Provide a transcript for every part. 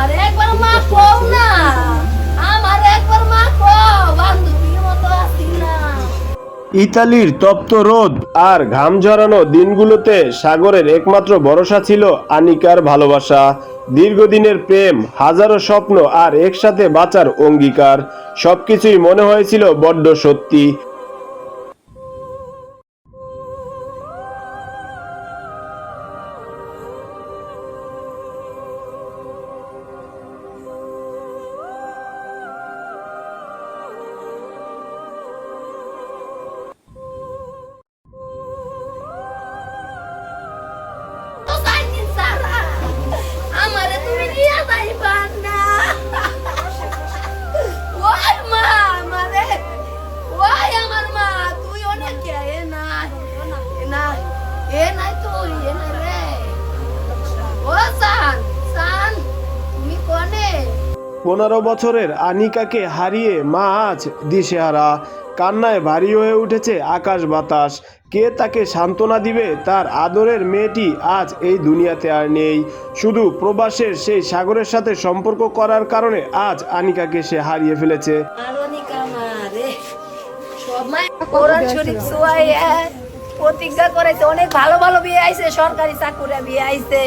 আমার একবার মা কও না, আমার একবার মা কও, বান্ধবীর মতো আছি না। ইতালির তপ্ত রোদ আর ঘাম ঝরানো দিনগুলোতে সাগরের একমাত্র ভরসা ছিল আনিকার ভালোবাসা। দীর্ঘদিনের প্রেম, হাজারো স্বপ্ন আর একসাথে বাঁচার অঙ্গীকার, সবকিছুই মনে হয়েছিল বড্ড সত্যি। তো সাইদিন সারা, আমারে তুমি নিয়ে যাইবা না। ওই মা, আমারে, ওই আমার মা, তুই অনেক এ নাই, এ নাই তুই, এ নাই রে। ও সান, সান, তুমি কোনে? 15 বছরের আনিকাকে হারিয়ে মা আজ দিশেহারা। কান্নায় ভারী হয়ে উঠেছে আকাশ বাতাস। কে তাকে সান্ত্বনা দিবে? তার আদরের মেয়েটি আজ এই দুনিয়াতে আর নেই। শুধু প্রবাসের সেই সাগরের সাথে সম্পর্ক করার কারণে আজ আনিকাকে সে হারিয়ে ফেলেছে। আরনিকা মারে সময় কোরআন শরীফ সুয়াইয়া প্রতিজ্ঞা করেছে, অনেক ভালো ভালো বিয়ে আইছে, সরকারি চাকুরা বিয়ে আইছে,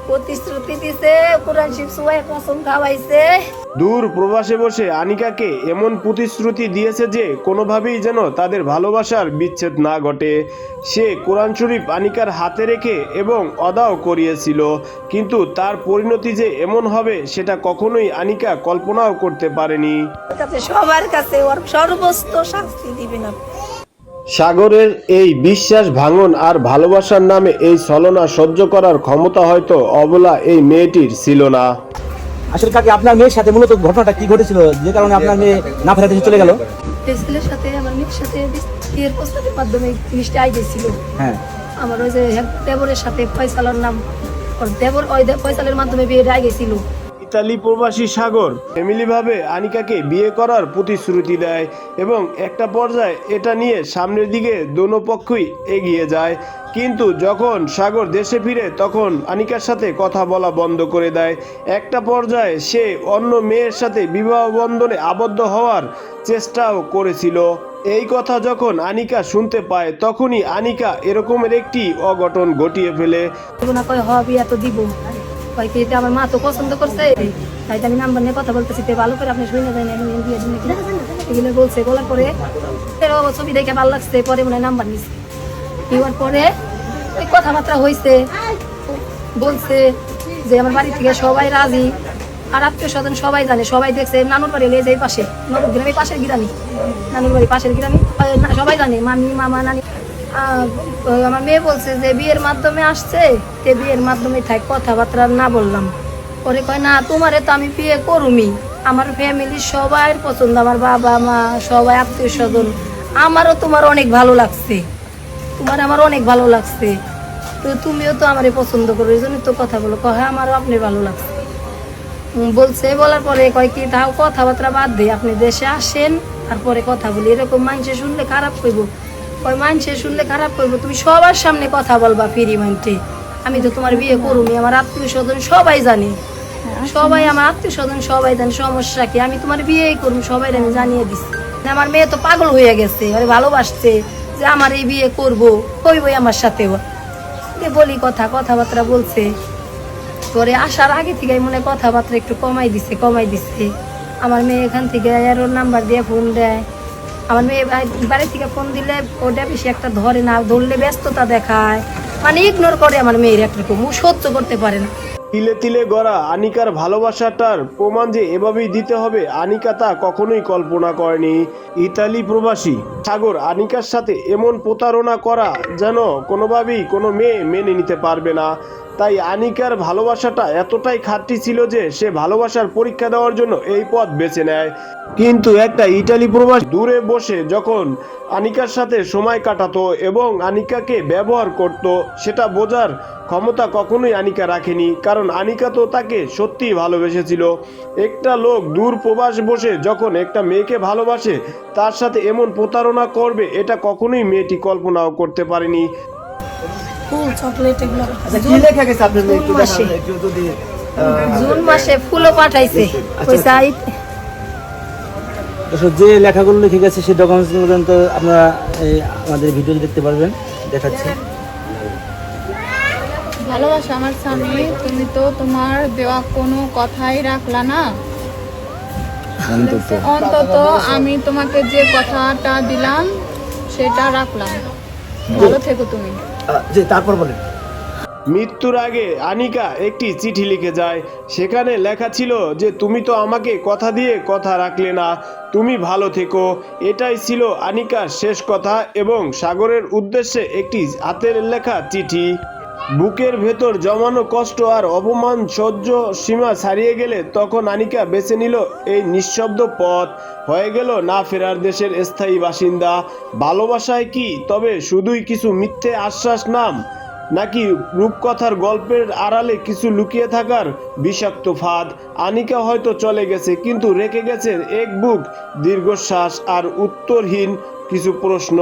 প্রতিশ্রুতি দিছে, কোরআন শরীফ সুয়াইয়া কসম খাওয়াইছে। দূর প্রবাসে বসে আনিকাকে এমন প্রতিশ্রুতি দিয়েছে যে কোনোভাবেই যেন তাদের ভালোবাসার বিচ্ছেদ না ঘটে। সে কোরআন শরীফ আনিকার হাতে রেখে এবং অদাও করিয়েছিল, কিন্তু তার পরিণতি যে এমন হবে সেটা কখনোই আনিকা কল্পনাও করতে পারেনি। সবার কাছে ওর সর্বোচ্চ শাস্তি দিবেন আপনি। সাগরের এই বিশ্বাস ভাঙন আর ভালোবাসার নামে এই ছলনা সহ্য করার ক্ষমতা হয়তো অবলা এই মেয়েটির ছিল না। আসলে কাকি আপনার মেয়ের সাথে মূলত ঘটনাটা কি ঘটেছিল যে কারণে আপনার মেয়ে না ফেরাতে চলে গেল? এই ছেলের সাথে আমার মেয়ের সাথে বিয়ের প্রস্তাবের মাধ্যমে জিনিসটা আই গেছিল। হ্যাঁ, আমার ওই যে দেবরের সাথে ফয়সালার নাম, ওর দেবর ওই ফয়সালের মাধ্যমে বিয়েটা আই গেছিল। ইতালি প্রবাসী সাগর ফ্যামিলিভাবে আনিকাকে বিয়ে করার প্রতিশ্রুতি দেয় এবং একটা পর্যায়ে এটা নিয়ে সামনের দিকে দোনো পক্ষই এগিয়ে যায়। কিন্তু যখন সাগর দেশে ফিরে তখন আনিকার সাথে কথা বলা বন্ধ করে দেয়। একটা পর্যায়ে সে অন্য মেয়ের সাথে বিবাহ বন্ধনে আবদ্ধ হওয়ার চেষ্টাও করেছিল। এই কথা যখন আনিকা শুনতে পায় তখনই আনিকা এরকমের একটি অঘটন ঘটিয়ে ফেলে। না কয় হ বিয়া তো দিব, কয় কি এটা আমার মা তো পছন্দ করছে, তাই তো আমি নাম্বার নিয়ে কথা বলতেছি, তো ভালো করে আপনি শুনে দেন এখন বিয়ে দিন কিনা এগুলো বলছে। বলার পরে ছবি দেখে ভালো লাগছে, পরে মনে হয় নাম্বার নিচ্ছে। নেওয়ার পরে ওই কথাবার্তা হয়েছে, বলছে যে আমার বাড়ি থেকে সবাই রাজি, আর আত্মীয় স্বজন সবাই জানে, সবাই দেখছে। নানুর বাড়ি লেগে এই পাশে নগর গ্রামে, পাশের গ্রামে, নানুর বাড়ি পাশের গ্রামে, সবাই জানে, মামি মামা নানি। আমার মেয়ে বলছে যে বিয়ের মাধ্যমে আসছে, তে বিয়ের মাধ্যমে থাক, কথাবার্তা না বললাম। পরে কয় না তোমারে তো আমি বিয়ে করুমি, আমার ফ্যামিলির সবাই পছন্দ, আমার বাবা মা সবাই আত্মীয় স্বজন, আমারও তোমার অনেক ভালো লাগছে, তোমার আমার অনেক ভালো লাগছে, তো তুমিও তো আমারে পছন্দ করো, এই জন্য তো কথা বলো। কয় আমারও আপনি ভালো লাগছে বলছে। বলার পরে কয় কি তাও কথাবার্তা বাদ দিয়ে আপনি দেশে আসেন, তারপরে কথা বলি, এরকম মানুষে শুনলে খারাপ করবো। কয় মানুষে শুনলে খারাপ করবো, তুমি সবার সামনে কথা বলবা ফিরি মাইন্ডে, আমি তো তোমার বিয়ে করুমি, আমার আত্মীয় স্বজন সবাই জানে, সবাই আমার আত্মীয় স্বজন সবাই জানে, সমস্যা কি, আমি তোমার বিয়েই করুম, সবাই আমি জানিয়ে দিচ্ছি। আমার মেয়ে তো পাগল হয়ে গেছে, আরে ভালোবাসছে যে আমার এই বিয়ে করবো, কইবই আমার সাথেও বলি কথাবার্তা বলছে। পরে আসার আগে থেকে মনে কথাবার্তা একটু কমাই দিছে। আমার মেয়ে এখান থেকে ওর নাম্বার দিয়ে ফোন দেয়, আমার মেয়ে বাড়ি থেকে ফোন দিলে ওটা বেশি একটা ধরে না, ধরলে ব্যস্ততা দেখায়, মানে ইগনোর করে আমার মেয়ের একরকম, ও সহ্য করতে পারে না। তিলে তিলে গড়া আনিকার ভালোবাসাটার প্রমাণ যে এভাবেই দিতে হবে আনিকা তা কখনোই কল্পনা করেনি। ইতালি প্রবাসী সাগর আনিকার সাথে এমন প্রতারণা করা যেন কোনোভাবেই কোনো মেয়ে মেনে নিতে পারবে না। তাই আনিকার ভালোবাসাটা এতটাই খাঁটি ছিল যে সে ভালোবাসার পরীক্ষা দেওয়ার জন্য এই পথ বেছে নেয়। কিন্তু একটা ইতালি প্রবাসী দূরে বসে যখন আনিকার সাথে সময় কাটাতো এবং আনিকাকে ব্যবহার করত, সেটা বোঝার ক্ষমতা কখনোই আনিকা রাখেনি, কারণ আনিকা তো তাকে সত্যিই ভালোবেসেছিল। একটা লোক দূর প্রবাস বসে যখন একটা মেয়েকে ভালোবাসে তার সাথে এমন প্রতারণা করবে এটা কখনোই মেয়েটি কল্পনাও করতে পারেনি। ফুল চকলেট এগুলো আচ্ছা কি লেখা গেছে আপনার একটু দেখান, একটু যদি জুন মাসে ফুলও পাঠাইছে পয়সা দর্শক, যে লেখাগুলো লিখে গেছে সেই ডকুমেন্টস পর্যন্ত আপনারা আমাদের ভিডিও দেখতে পারবেন, দেখাচ্ছি। ভালোবাসা আমার স্বামী, তুমি তো তোমার দেওয়া কোনো কথাই রাখলা না। অন্তত আমি তোমাকে যে কথাটা দিলাম সেটা রাখলাম। ভালো থেকো তুমি। যে তারপর বলেন। মৃত্যুর আগে আনিকা একটি চিঠি লিখে যায়। সেখানে লেখা ছিল যে তুমি তো আমাকে কথা দিয়ে কথা রাখলে না, তুমি ভালো থেকো। এটাই ছিল আনিকার শেষ কথা এবং সাগরের উদ্দেশ্যে একটি হাতের লেখা চিঠি। বুকের ভেতর জমানো কষ্ট আর অপমান সহ্য সীমা ছাড়িয়ে গেলে তখন আনিকা বেছে নিল এই নিঃশব্দ পথ, হয়ে গেল না ফেরার দেশের স্থায়ী বাসিন্দা। ভালোবাসায় কি তবে শুধুই কিছু মিথ্যে আশ্বাস নাম, নাকি রূপকথার গল্পের আড়ালে কিছু লুকিয়ে থাকার বিষাক্ত ফাঁদ? আনিকা হয়তো চলে গেছে, কিন্তু রেখে গেছে এক বুক দীর্ঘশ্বাস আর উত্তরহীন কিছু প্রশ্ন।